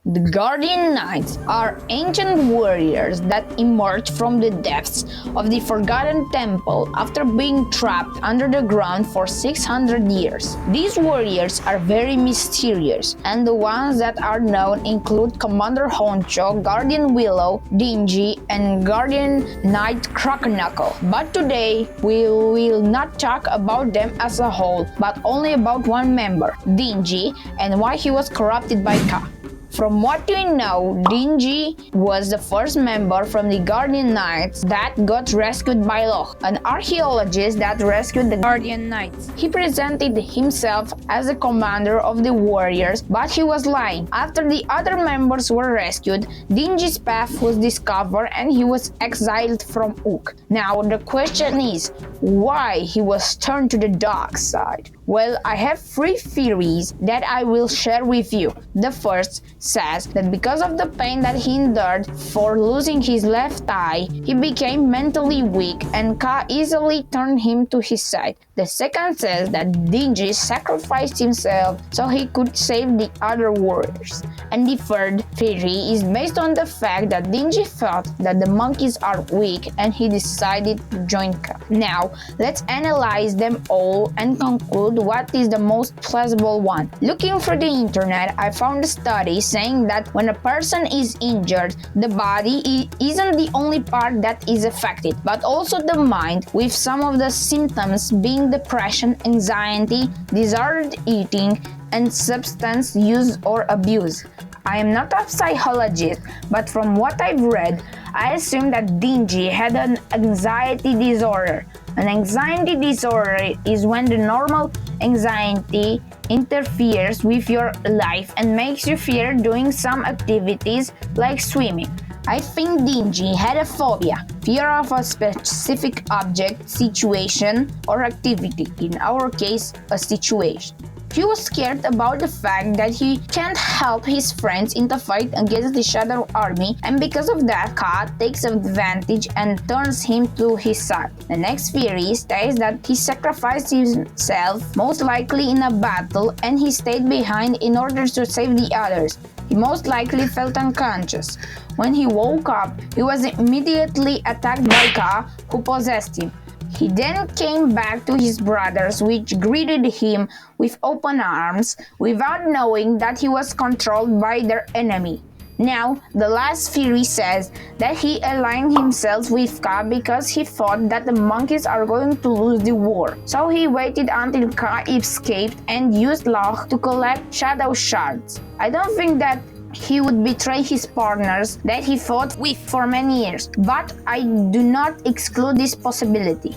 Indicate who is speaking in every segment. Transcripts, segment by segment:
Speaker 1: The Guardian Knights are ancient warriors that emerged from the depths of the Forgotten Temple after being trapped under the ground for 600 years. These warriors are very mysterious, and the ones that are known include Commander Honcho, Guardian Willow, Dingy, and Guardian Knight Crocoknuckle. But today, we will not talk about them as a whole, but only about one member, Dingy, and why he was corrupted by Ka. From what we know, Dingy was the first member from the Guardian Knights that got rescued by Loch, an archaeologist that rescued the Guardian Knights. He presented himself as the commander of the warriors, but he was lying. After the other members were rescued, Dingy's path was discovered and he was exiled from Ook. Now the question is, why he was turned to the dark side? Well, I have 3 theories that I will share with you. The first says that because of the pain that he endured for losing his left eye, he became mentally weak and Ka easily turned him to his side. The second says that Dingy sacrificed himself so he could save the other warriors. And the third theory is based on the fact that Dingy thought that the monkeys are weak and he decided to join Ka. Now, let's analyze them all and conclude what is the most plausible one. Looking through the internet, I found a study saying that when a person is injured, the body isn't the only part that is affected, but also the mind, with some of the symptoms being depression, anxiety, disordered eating, and substance use or abuse. I am not a psychologist, but from what I've read, I assume that Dingy had an anxiety disorder. An anxiety disorder is when the normal anxiety interferes with your life and makes you fear doing some activities like swimming. I think Dingy had a phobia, fear of a specific object, situation, or activity, in our case, a situation. He was scared about the fact that he can't help his friends in the fight against the Shadow Army, and because of that, Ka takes advantage and turns him to his side. The next theory states that he sacrificed himself, most likely in a battle, and he stayed behind in order to save the others. He most likely felt unconscious. When he woke up, he was immediately attacked by Ka, who possessed him. He then came back to his brothers, which greeted him with open arms, without knowing that he was controlled by their enemy. Now, the last theory says that he aligned himself with Ka because he thought that the monkeys are going to lose the war. So he waited until Ka escaped and used Loch to collect shadow shards. I don't think that he would betray his partners that he fought with for many years, but I do not exclude this possibility.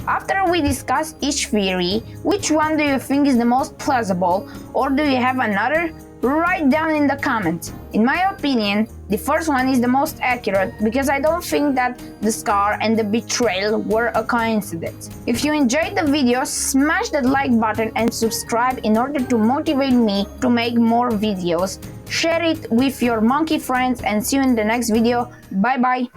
Speaker 1: After we discuss each theory, which one do you think is the most plausible, or do you have another? Write down in the comments. In my opinion, the first one is the most accurate because I don't think that the scar and the betrayal were a coincidence. If you enjoyed the video, smash that like button and subscribe in order to motivate me to make more videos. Share it with your monkey friends and see you in the next video. Bye bye.